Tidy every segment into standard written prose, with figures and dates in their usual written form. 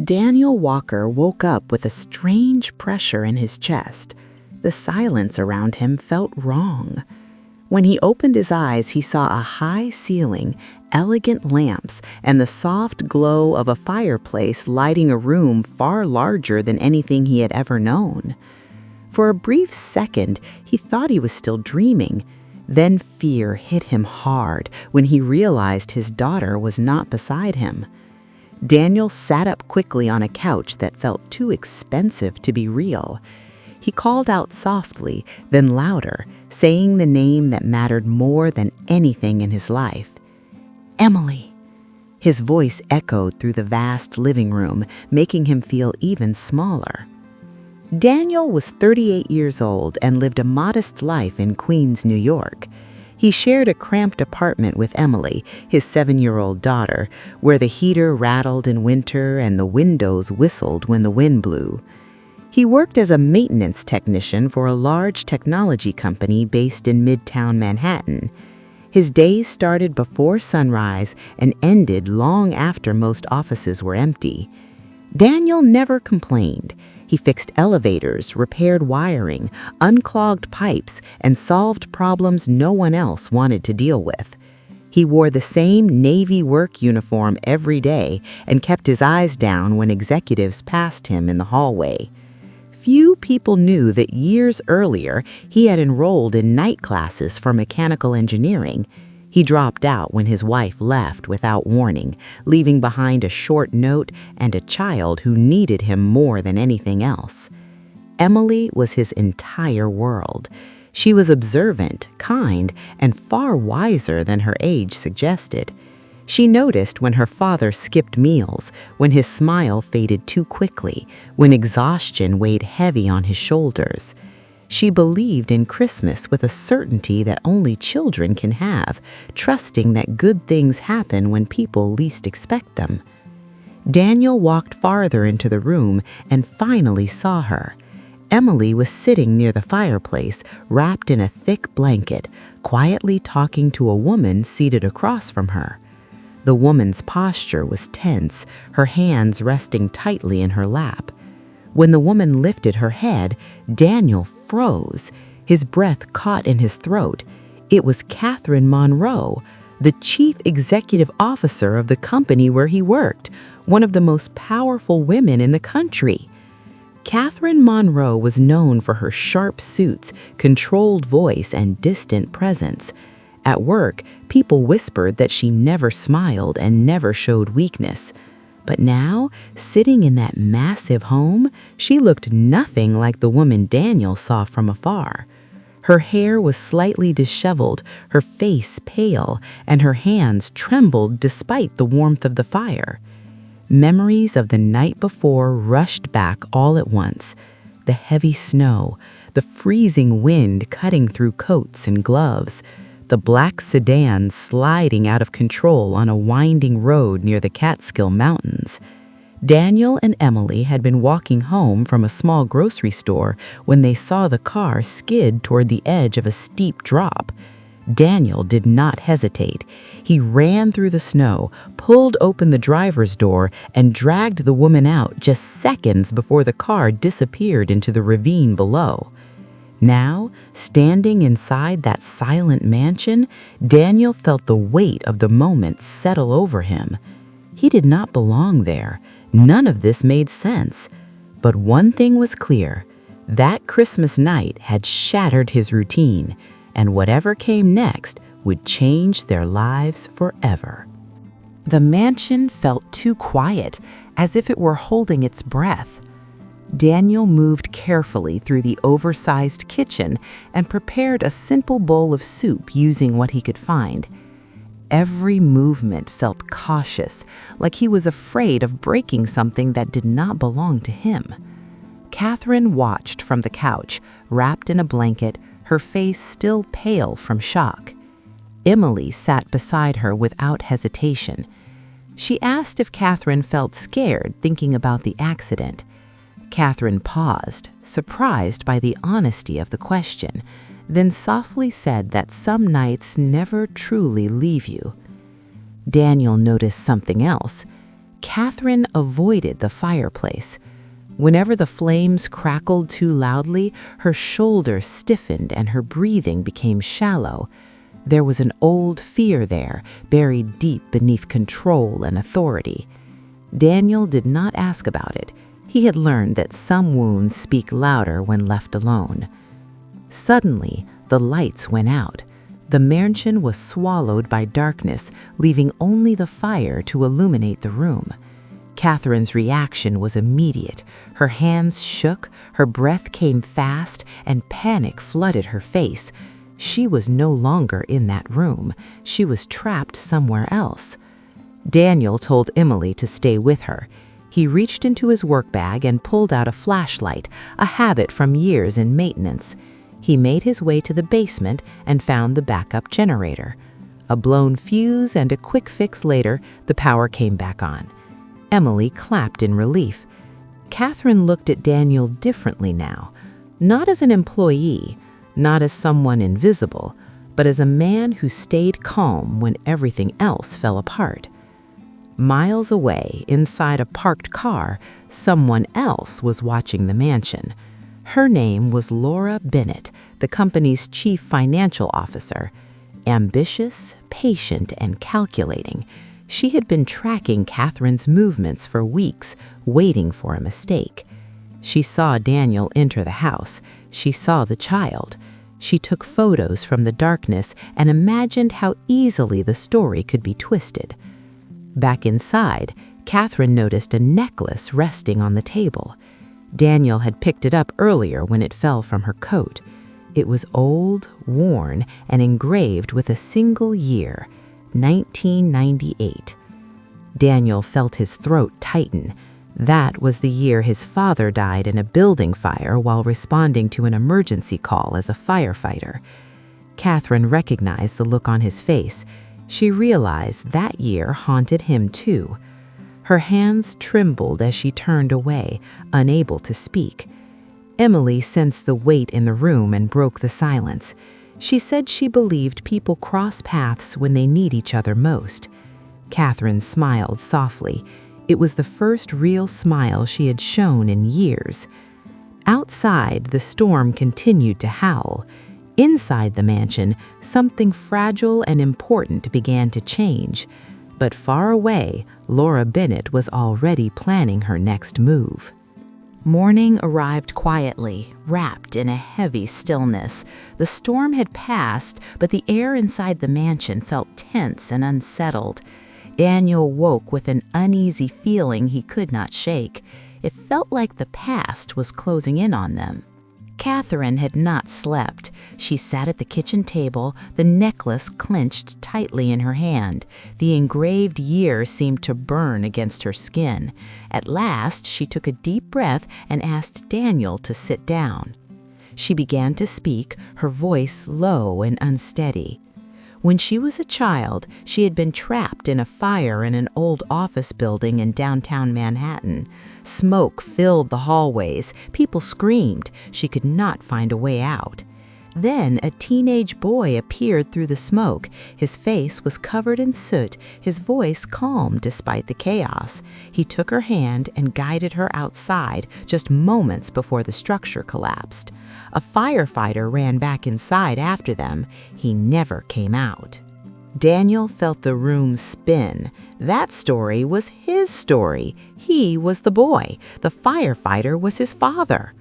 Daniel Walker woke up with a strange pressure in his chest. The silence around him felt wrong. When he opened his eyes, he saw a high ceiling, elegant lamps, and the soft glow of a fireplace lighting a room far larger than anything he had ever known. For a brief second, he thought he was still dreaming. Then fear hit him hard when he realized his daughter was not beside him. Daniel sat up quickly on a couch that felt too expensive to be real. He called out softly, then louder, saying the name that mattered more than anything in his life. "Emily." His voice echoed through the vast living room, making him feel even smaller. Daniel was 38 years old and lived a modest life in Queens, New York. He shared a cramped apartment with Emily, his 7-year-old daughter, where the heater rattled in winter and the windows whistled when the wind blew. He worked as a maintenance technician for a large technology company based in Midtown Manhattan. His days started before sunrise and ended long after most offices were empty. Daniel never complained. He fixed elevators, repaired wiring, unclogged pipes, and solved problems no one else wanted to deal with. He wore the same Navy work uniform every day and kept his eyes down when executives passed him in the hallway. Few people knew that years earlier he had enrolled in night classes for mechanical engineering. He dropped out when his wife left without warning, leaving behind a short note and a child who needed him more than anything else. Emily was his entire world. She was observant, kind, and far wiser than her age suggested. She noticed when her father skipped meals, when his smile faded too quickly, when exhaustion weighed heavy on his shoulders. She believed in Christmas with a certainty that only children can have, trusting that good things happen when people least expect them. Daniel walked farther into the room and finally saw her. Emily was sitting near the fireplace, wrapped in a thick blanket, quietly talking to a woman seated across from her. The woman's posture was tense, her hands resting tightly in her lap. When the woman lifted her head, Daniel froze. His breath caught in his throat. It was Catherine Monroe, the chief executive officer of the company where he worked, one of the most powerful women in the country. Catherine Monroe was known for her sharp suits, controlled voice, and distant presence. At work, people whispered that she never smiled and never showed weakness. But now, sitting in that massive home, she looked nothing like the woman Daniel saw from afar. Her hair was slightly disheveled, her face pale, and her hands trembled despite the warmth of the fire. Memories of the night before rushed back all at once. The heavy snow, the freezing wind cutting through coats and gloves, the black sedan sliding out of control on a winding road near the Catskill Mountains. Daniel and Emily had been walking home from a small grocery store when they saw the car skid toward the edge of a steep drop. Daniel did not hesitate. He ran through the snow, pulled open the driver's door, and dragged the woman out just seconds before the car disappeared into the ravine below. Now, standing inside that silent mansion, Daniel felt the weight of the moment settle over him. He did not belong there. None of this made sense. But one thing was clear. That Christmas night had shattered his routine, and whatever came next would change their lives forever. The mansion felt too quiet, as if it were holding its breath. Daniel moved carefully through the oversized kitchen and prepared a simple bowl of soup using what he could find. Every movement felt cautious, like he was afraid of breaking something that did not belong to him. Catherine watched from the couch, wrapped in a blanket, her face still pale from shock. Emily sat beside her without hesitation. She asked if Catherine felt scared thinking about the accident. Catherine paused, surprised by the honesty of the question, then softly said that some nights never truly leave you. Daniel noticed something else. Catherine avoided the fireplace. Whenever the flames crackled too loudly, her shoulders stiffened and her breathing became shallow. There was an old fear there, buried deep beneath control and authority. Daniel did not ask about it. He had learned that some wounds speak louder when left alone. Suddenly, the lights went out. The mansion was swallowed by darkness, leaving only the fire to illuminate the room. Catherine's reaction was immediate. Her hands shook, her breath came fast, and panic flooded her face. She was no longer in that room. She was trapped somewhere else. Daniel told Emily to stay with her. He reached into his work bag and pulled out a flashlight, a habit from years in maintenance. He made his way to the basement and found the backup generator. A blown fuse and a quick fix later, the power came back on. Emily clapped in relief. Catherine looked at Daniel differently now, not as an employee, not as someone invisible, but as a man who stayed calm when everything else fell apart. Miles away, inside a parked car, someone else was watching the mansion. Her name was Laura Bennett, the company's chief financial officer. Ambitious, patient, and calculating, she had been tracking Catherine's movements for weeks, waiting for a mistake. She saw Daniel enter the house. She saw the child. She took photos from the darkness and imagined how easily the story could be twisted. Back inside, Catherine noticed a necklace resting on the table. Daniel had picked it up earlier when it fell from her coat. It was old, worn, and engraved with a single year, 1998. Daniel felt his throat tighten. That was the year his father died in a building fire while responding to an emergency call as a firefighter. Catherine recognized the look on his face. She realized that year haunted him too. Her hands trembled as she turned away, unable to speak. Emily sensed the weight in the room and broke the silence. She said she believed people cross paths when they need each other most. Catherine smiled softly. It was the first real smile she had shown in years. Outside, the storm continued to howl. Inside the mansion, something fragile and important began to change. But far away, Laura Bennett was already planning her next move. Morning arrived quietly, wrapped in a heavy stillness. The storm had passed, but the air inside the mansion felt tense and unsettled. Daniel woke with an uneasy feeling he could not shake. It felt like the past was closing in on them. Catherine had not slept. She sat at the kitchen table, the necklace clenched tightly in her hand. The engraved year seemed to burn against her skin. At last, she took a deep breath and asked Daniel to sit down. She began to speak, her voice low and unsteady. When she was a child, she had been trapped in a fire in an old office building in downtown Manhattan. Smoke filled the hallways. People screamed. She could not find a way out. Then a teenage boy appeared through the smoke. His face was covered in soot, his voice calm despite the chaos. He took her hand and guided her outside just moments before the structure collapsed. A firefighter ran back inside after them. He never came out. Daniel felt the room spin. That story was his story. He was the boy. The firefighter was his father.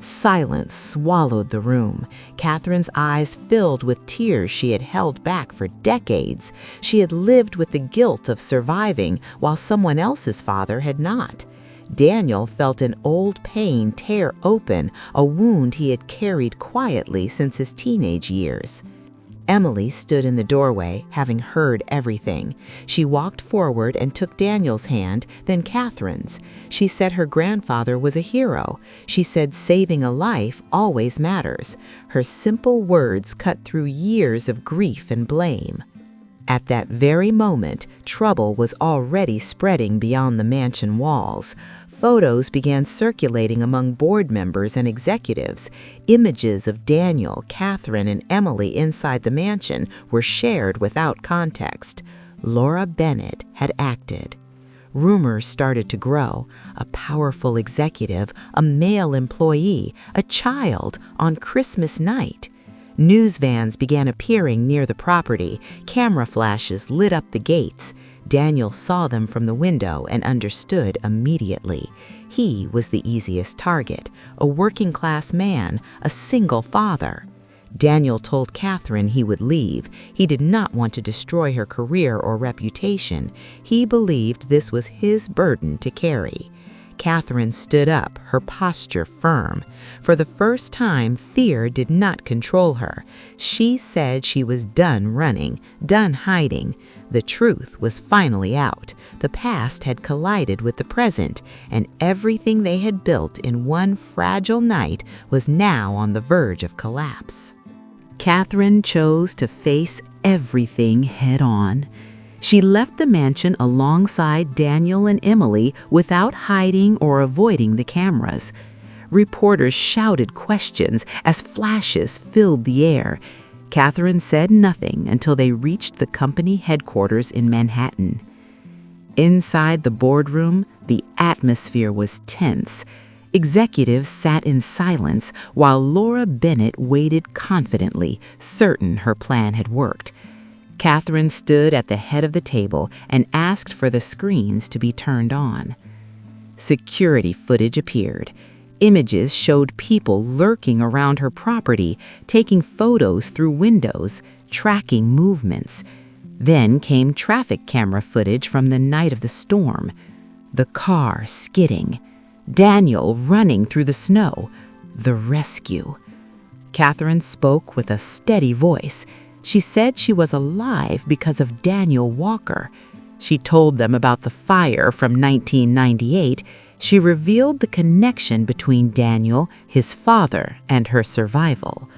Silence swallowed the room. Catherine's eyes filled with tears she had held back for decades. She had lived with the guilt of surviving while someone else's father had not. Daniel felt an old pain tear open, a wound he had carried quietly since his teenage years. Emily stood in the doorway, having heard everything. She walked forward and took Daniel's hand, then Catherine's. She said her grandfather was a hero. She said saving a life always matters. Her simple words cut through years of grief and blame. At that very moment, trouble was already spreading beyond the mansion walls. Photos began circulating among board members and executives. Images of Daniel, Catherine, and Emily inside the mansion were shared without context. Laura Bennett had acted. rumors started to grow. A powerful executive, a male employee, a child on Christmas night. News vans began appearing near the property. Camera flashes lit up the gates. Daniel saw them from the window and understood immediately. He was the easiest target, a working-class man, a single father. Daniel told Catherine he would leave. He did not want to destroy her career or reputation. He believed this was his burden to carry. Catherine stood up, her posture firm. For the first time, fear did not control her. She said she was done running, done hiding. The truth was finally out. The past had collided with the present, and everything they had built in one fragile night was now on the verge of collapse. Catherine chose to face everything head-on. She left the mansion alongside Daniel and Emily without hiding or avoiding the cameras. Reporters shouted questions as flashes filled the air. Catherine said nothing until they reached the company headquarters in Manhattan. Inside the boardroom, the atmosphere was tense. Executives sat in silence while Laura Bennett waited confidently, certain her plan had worked. Catherine stood at the head of the table and asked for the screens to be turned on. Security footage appeared. Images showed people lurking around her property, taking photos through windows, tracking movements. Then came traffic camera footage from the night of the storm. The car skidding. Daniel running through the snow. The rescue. Catherine spoke with a steady voice. She said she was alive because of Daniel Walker. She told them about the fire from 1998. She revealed the connection between Daniel, his father, and her survival.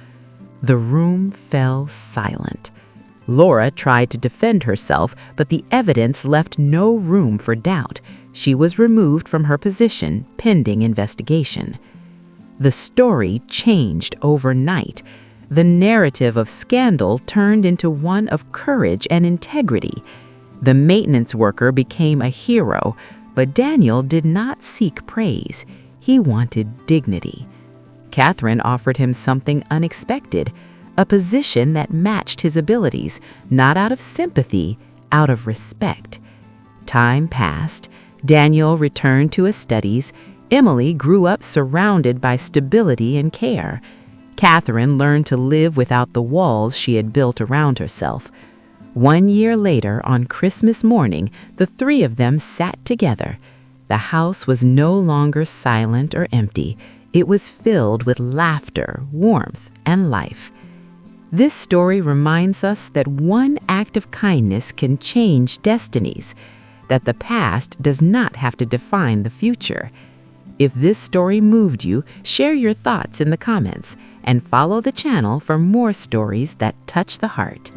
The room fell silent. Laura tried to defend herself, but the evidence left no room for doubt. She was removed from her position, pending investigation. The story changed overnight. The narrative of scandal turned into one of courage and integrity. The maintenance worker became a hero, but Daniel did not seek praise. He wanted dignity. Catherine offered him something unexpected, a position that matched his abilities, not out of sympathy, out of respect. Time passed. Daniel returned to his studies. Emily grew up surrounded by stability and care. Catherine learned to live without the walls she had built around herself. 1 year later, on Christmas morning, the three of them sat together. The house was no longer silent or empty. It was filled with laughter, warmth, and life. This story reminds us that one act of kindness can change destinies, that the past does not have to define the future. If this story moved you, share your thoughts in the comments and follow the channel for more stories that touch the heart.